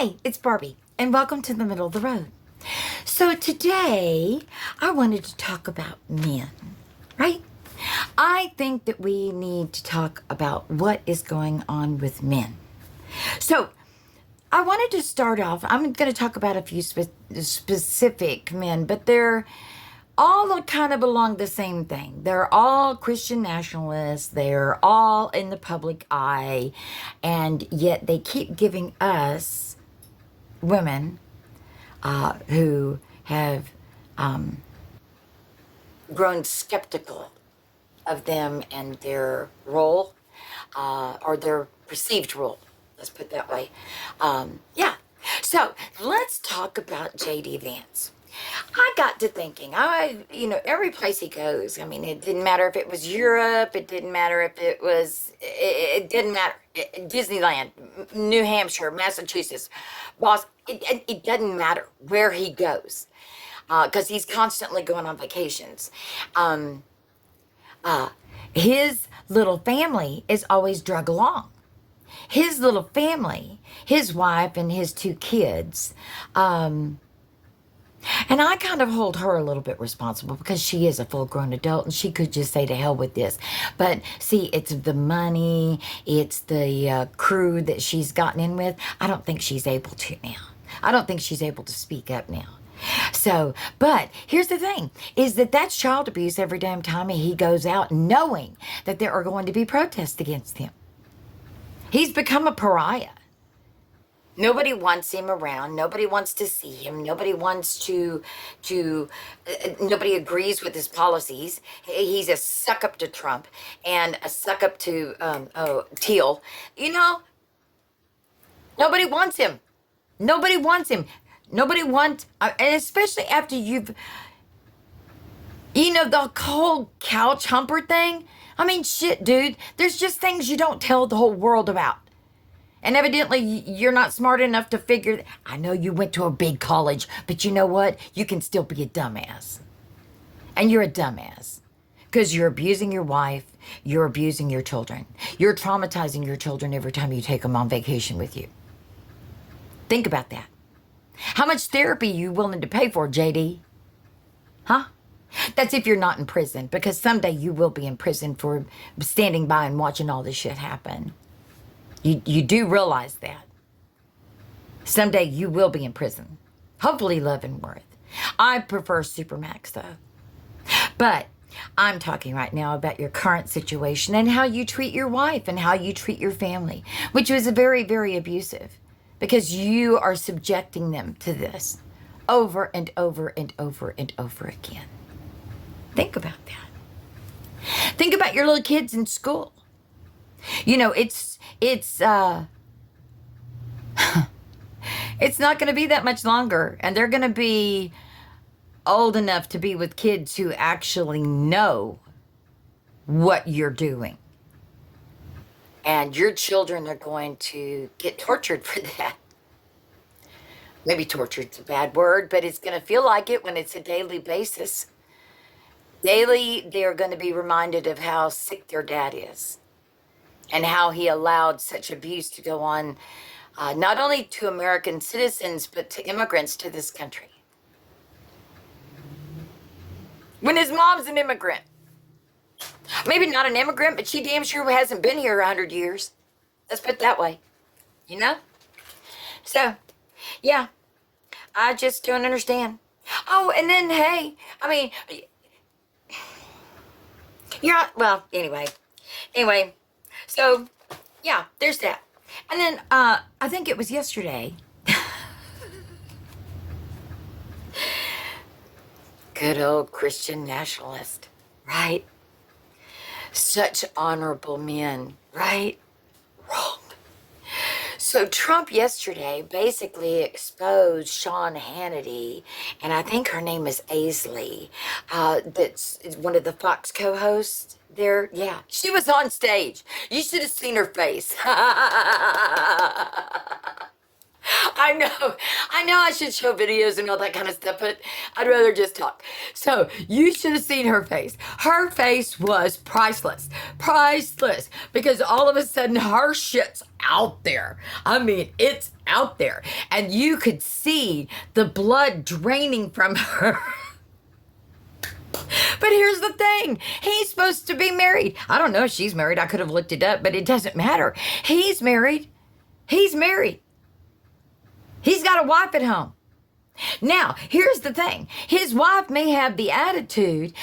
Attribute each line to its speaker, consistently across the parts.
Speaker 1: Hi, it's Barbie, and welcome to the middle of the road. So today, I wanted to talk about men, right? I think that we need to talk about what is going on with men. So I wanted to start off, I'm going to talk about a few specific men, but they're all kind of along the same thing. They're all Christian nationalists. They're all in the public eye, and yet they keep giving us women who have grown skeptical of them and their role, or their perceived role. Let's put it that way. Yeah. So let's talk about J.D. Vance. I got to thinking, every place he goes, I mean, it didn't matter if it was Europe, it didn't matter if it didn't matter. Disneyland, New Hampshire, Massachusetts, Boston, it doesn't matter where he goes, because he's constantly going on vacations. His little family is always drug along. His little family, his wife and his two kids, and I kind of hold her a little bit responsible because she is a full-grown adult and she could just say to hell with this. But see, it's the money, it's the crew that she's gotten in with. I don't think she's able to now. I don't think she's able to speak up now. So, but here's the thing, is that that's child abuse every damn time he goes out knowing that there are going to be protests against him. He's become a pariah. Nobody wants him around. Nobody wants to see him. Nobody wants nobody agrees with his policies. He's a suck up to Trump and a suck up to, Teal. Nobody wants him. Nobody wants him. Nobody wants, and especially after the whole couch humper thing. I mean, shit, dude. There's just things you don't tell the whole world about. And evidently, you're not smart enough to figure. I know you went to a big college, but you know what? You can still be a dumbass. And you're a dumbass. Because you're abusing your wife. You're abusing your children. You're traumatizing your children every time you take them on vacation with you. Think about that. How much therapy are you willing to pay for, JD? Huh? That's if you're not in prison. Because someday you will be in prison for standing by and watching all this shit happen. You do realize that. Someday you will be in prison. Hopefully Leavenworth. I prefer Supermax though. But I'm talking right now about your current situation and how you treat your wife and how you treat your family, which was very, very abusive because you are subjecting them to this over and over and over and over again. Think about that. Think about your little kids in school. It's not going to be that much longer, and they're going to be old enough to be with kids who actually know what you're doing. And your children are going to get tortured for that. Maybe tortured's a bad word, but it's going to feel like it when it's a daily basis. Daily, they're going to be reminded of how sick their dad is. And how he allowed such abuse to go on, not only to American citizens, but to immigrants to this country. When his mom's an immigrant. Maybe not an immigrant, but she damn sure hasn't been here 100 years. Let's put it that way. So, yeah, I just don't understand. Oh, and then, hey, Anyway. So, yeah, there's that. And then, I think it was yesterday. Good old Christian nationalist, right? Such honorable men, right? Wrong. So Trump yesterday basically exposed Sean Hannity, and I think her name is Aisley, that's one of the Fox co-hosts there. Yeah, she was on stage. You should have seen her face. I know. I know I should show videos and all that kind of stuff, but I'd rather just talk. So you should have seen her face. Her face was priceless. Priceless. Because all of a sudden her shit's out there. I mean, it's out there. And you could see the blood draining from her. But here's the thing. He's supposed to be married. I don't know if she's married. I could have looked it up, but it doesn't matter. He's married. He's married. He's got a wife at home. Now, here's the thing. His wife may have the attitude,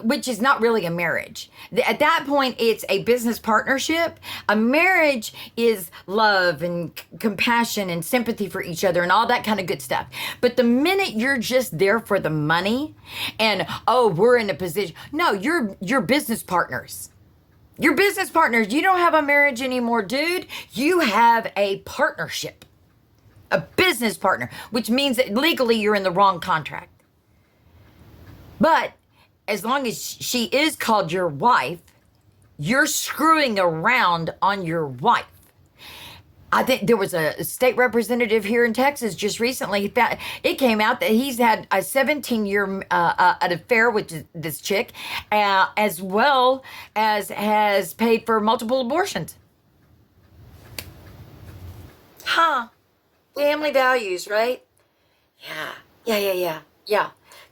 Speaker 1: which is not really a marriage. At that point, it's a business partnership. A marriage is love and compassion and sympathy for each other and all that kind of good stuff. But the minute you're just there for the money and, oh, we're in a position. No, you're business partners. You're business partners. You don't have a marriage anymore, dude. You have a partnership. A business partner, which means that legally you're in the wrong contract. But as long as she is called your wife, you're screwing around on your wife. I think there was a state representative here in Texas just recently. It came out that he's had a 17-year an affair with this chick, as well as has paid for multiple abortions. Huh. Family values, right? Yeah.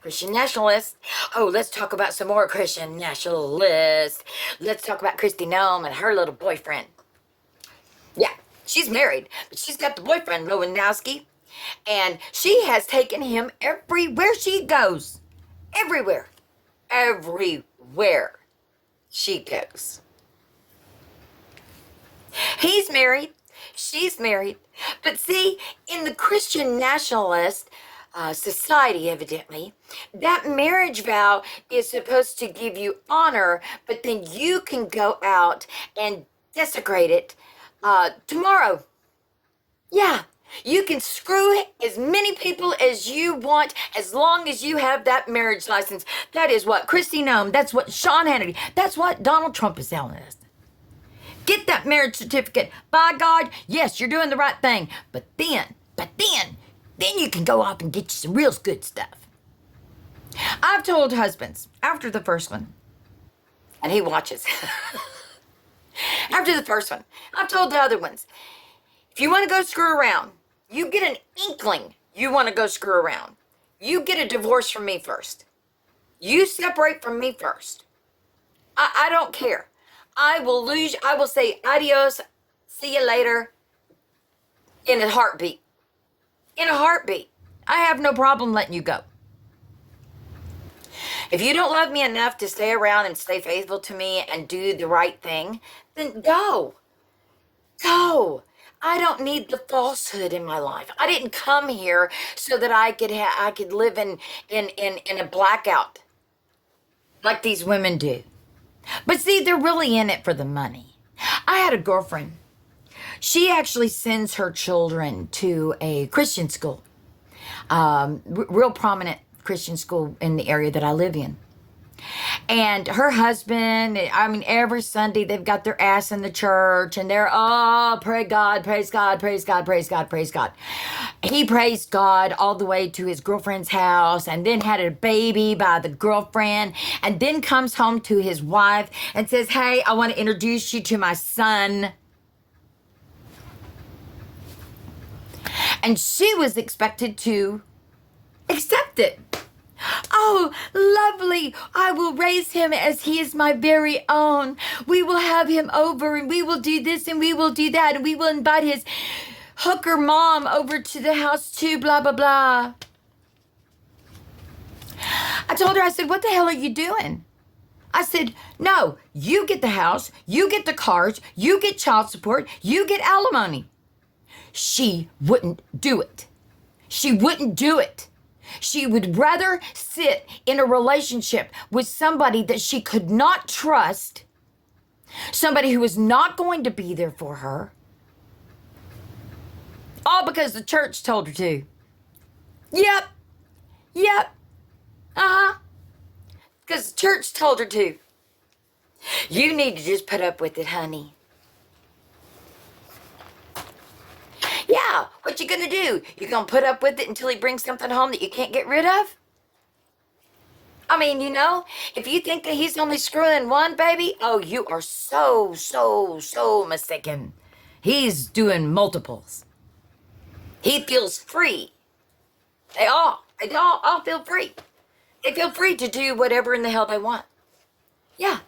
Speaker 1: Christian nationalists. Oh, let's talk about some more Christian nationalists. Let's talk about Kristi Noem and her little boyfriend. Yeah, she's married, but she's got the boyfriend, Lewandowski, and she has taken him everywhere she goes. Everywhere. Everywhere she goes. He's married. She's married. But see, in the Christian nationalist society, evidently, that marriage vow is supposed to give you honor, but then you can go out and desecrate it tomorrow. Yeah, you can screw as many people as you want as long as you have that marriage license. That is what Kristi Noem, that's what Sean Hannity, that's what Donald Trump is telling us. Get that marriage certificate. By God, yes, you're doing the right thing. But then you can go off and get you some real good stuff. I've told husbands after the first one, and he watches. After the first one, I've told the other ones, if you want to go screw around, you get an inkling you want to go screw around. You get a divorce from me first. You separate from me first. I don't care. I will say adios, see you later, in a heartbeat. In a heartbeat. I have no problem letting you go. If you don't love me enough to stay around and stay faithful to me and do the right thing, then go. Go. I don't need the falsehood in my life. I didn't come here so that I could live in a blackout like these women do. But see, they're really in it for the money. I had a girlfriend. She actually sends her children to a Christian school, real prominent Christian school in the area that I live in. And her husband, I mean, every Sunday they've got their ass in the church and they're, oh, praise God, praise God, praise God, praise God, praise God. He praised God all the way to his girlfriend's house and then had a baby by the girlfriend and then comes home to his wife and says, hey, I want to introduce you to my son. And she was expected to accept it. Oh, lovely. I will raise him as he is my very own. We will have him over and we will do this and we will do that and we will invite his hooker mom over to the house too, blah, blah, blah. I told her, I said, what the hell are you doing? I said, no, you get the house, you get the cars, you get child support, you get alimony. She wouldn't do it. She wouldn't do it. She would rather sit in a relationship with somebody that she could not trust, somebody who is not going to be there for her, all because the church told her to. Yep. Because the church told her to. You need to just put up with it, honey. Yeah, what you gonna do? You gonna put up with it until he brings something home that you can't get rid of? I mean, if you think that he's only screwing one, baby, oh, you are so, so, so mistaken. He's doing multiples. He feels free. They all feel free. They feel free to do whatever in the hell they want. Yeah,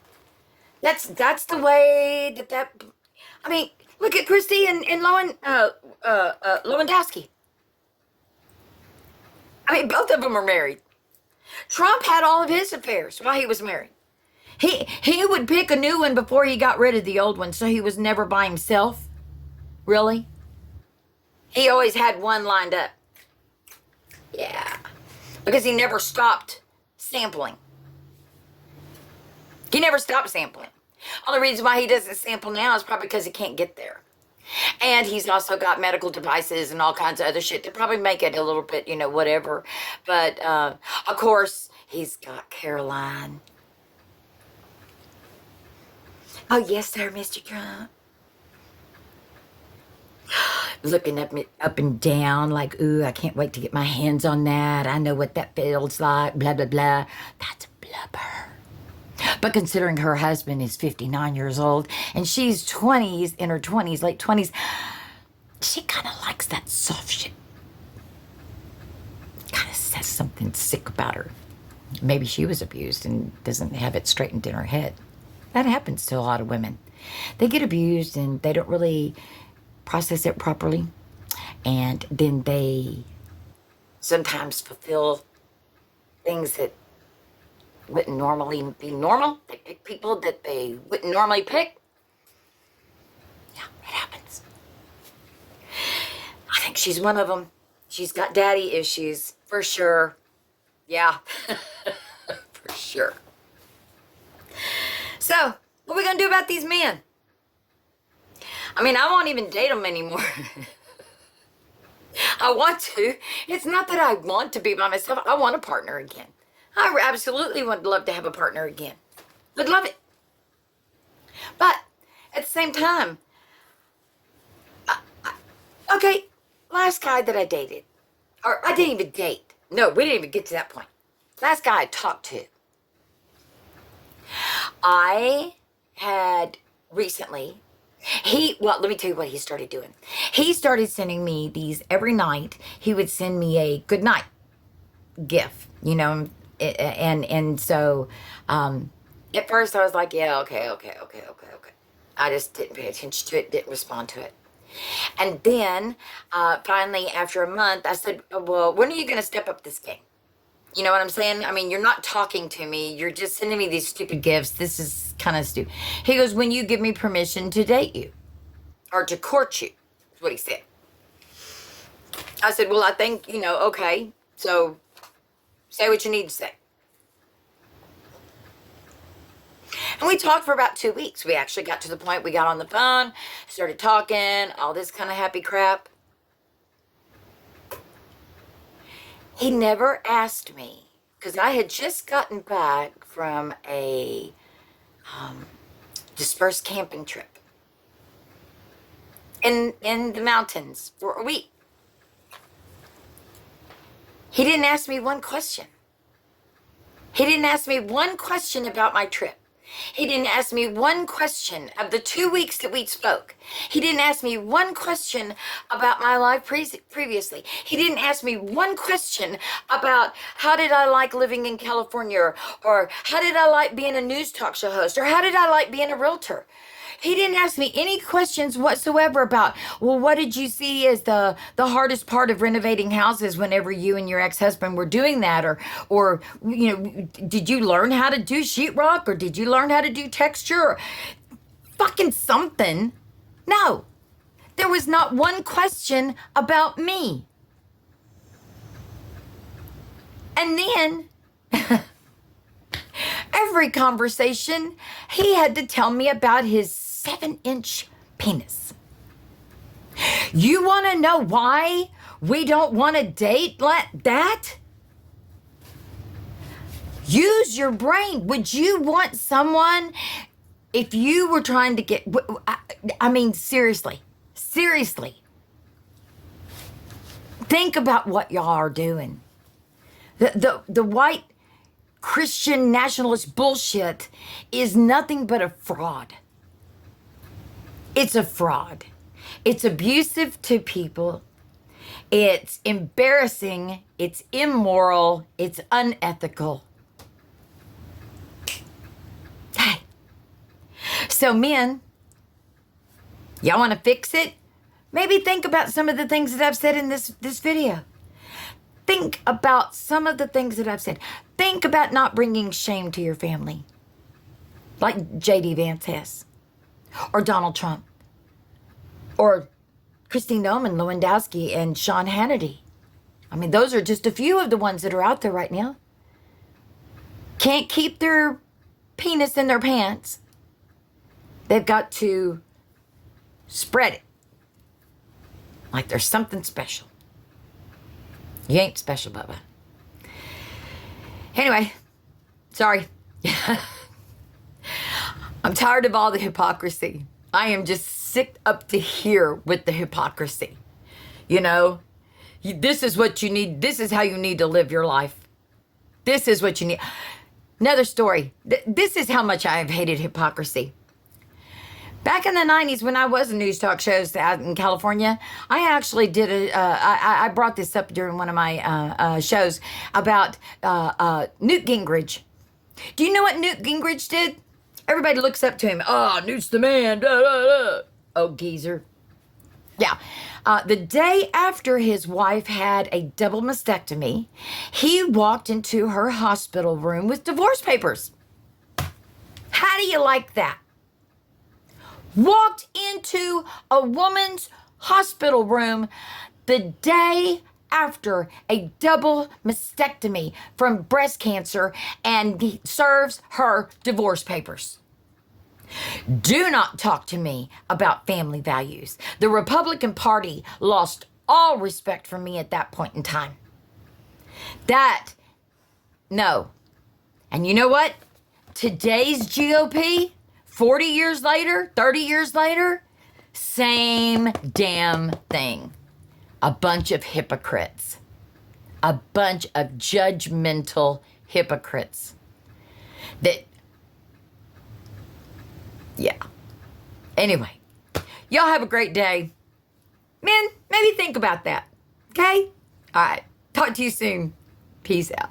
Speaker 1: that's the way that. I mean, look at Christy and Lewandowski. I mean, both of them are married. Trump had all of his affairs while he was married. He would pick a new one before he got rid of the old one, so he was never by himself. Really? He always had one lined up. Yeah. Because he never stopped sampling. He never stopped sampling. Only reason why he doesn't sample now is probably because he can't get there. And he's also got medical devices and all kinds of other shit that probably make it a little bit, whatever. But, of course, he's got Caroline. Oh, yes, sir, Mr. Trump. Looking up and down like, ooh, I can't wait to get my hands on that. I know what that feels like, blah, blah, blah. That's a blubber. But considering her husband is 59 years old and she's in her 20s, late 20s, she kind of likes that soft shit. Kind of says something sick about her. Maybe she was abused and doesn't have it straightened in her head. That happens to a lot of women. They get abused and they don't really process it properly. And then they sometimes fulfill things that wouldn't normally be normal. They pick people that they wouldn't normally pick. Yeah, it happens. I think she's one of them. She's got daddy issues, for sure. Yeah, for sure. So, what are we gonna do about these men? I mean, I won't even date them anymore. I want to. It's not that I want to be by myself. I want a partner again. I absolutely would love to have a partner again. Would love it. But at the same time, okay, last guy that I dated, or I didn't even date. No, we didn't even get to that point. Last guy I talked to. I had recently, let me tell you what he started doing. He started sending me these every night. He would send me a good night gift, and so at first I was like, yeah, okay. I just didn't pay attention to it, didn't respond to it. And then finally, after a month, I said, well, when are you going to step up this game? You know what I'm saying? I mean, you're not talking to me. You're just sending me these stupid gifts. This is kind of stupid. He goes, when you give me permission to date you or to court you, is what he said. I said, well, I think, okay. So say what you need to say. And we talked for about 2 weeks. We actually got to the point we got on the phone, started talking, all this kind of happy crap. He never asked me, because I had just gotten back from a dispersed camping trip in the mountains for a week. He didn't ask me one question. He didn't ask me one question about my trip. He didn't ask me one question of the 2 weeks that we spoke. He didn't ask me one question about my life previously. He didn't ask me one question about how did I like living in California, or how did I like being a news talk show host, or how did I like being a realtor. He didn't ask me any questions whatsoever about, well, what did you see as the hardest part of renovating houses whenever you and your ex-husband were doing that? Or did you learn how to do sheetrock? Or did you learn how to do texture? Or fucking something. No. There was not one question about me. And then every conversation, he had to tell me about his 7-inch penis. You want to know why we don't want to date like that? Use your brain. Would you want someone, if you were trying to get, I mean, seriously, Think about what y'all are doing. The white Christian nationalist bullshit is nothing but a fraud. It's a fraud. It's abusive to people. It's embarrassing. It's immoral. It's unethical. Hey. So men, y'all want to fix it? Maybe think about some of the things that I've said in this video. Think about some of the things that I've said. Think about not bringing shame to your family, like J.D. Vance has, or Donald Trump, or Christine Noman, Lewandowski, and Sean Hannity. I mean, those are just a few of the ones that are out there right now. Can't keep their penis in their pants. They've got to spread it like there's something special. You ain't special, Bubba. Anyway, sorry. I'm tired of all the hypocrisy. I am just sick up to here with the hypocrisy. You know, this is what you need. This is how you need to live your life. This is what you need. Another story. This is how much I have hated hypocrisy. Back in the 90s, when I was in news talk shows out in California, I actually did I brought this up during one of my shows about Newt Gingrich. Do you know what Newt Gingrich did? Everybody looks up to him. Oh, Newt's the man. Da, da, da. Oh, geezer. Yeah. The day after his wife had a double mastectomy, he walked into her hospital room with divorce papers. How do you like that? Walked into a woman's hospital room the day after a double mastectomy from breast cancer, and he serves her divorce papers. Do not talk to me about family values. The Republican Party lost all respect for me at that point in time. No. And you know what? Today's GOP, 40 years later, 30 years later, same damn thing. A bunch of hypocrites. A bunch of judgmental hypocrites. Yeah. Anyway, y'all have a great day. Men, maybe think about that. Okay? All right. Talk to you soon. Peace out.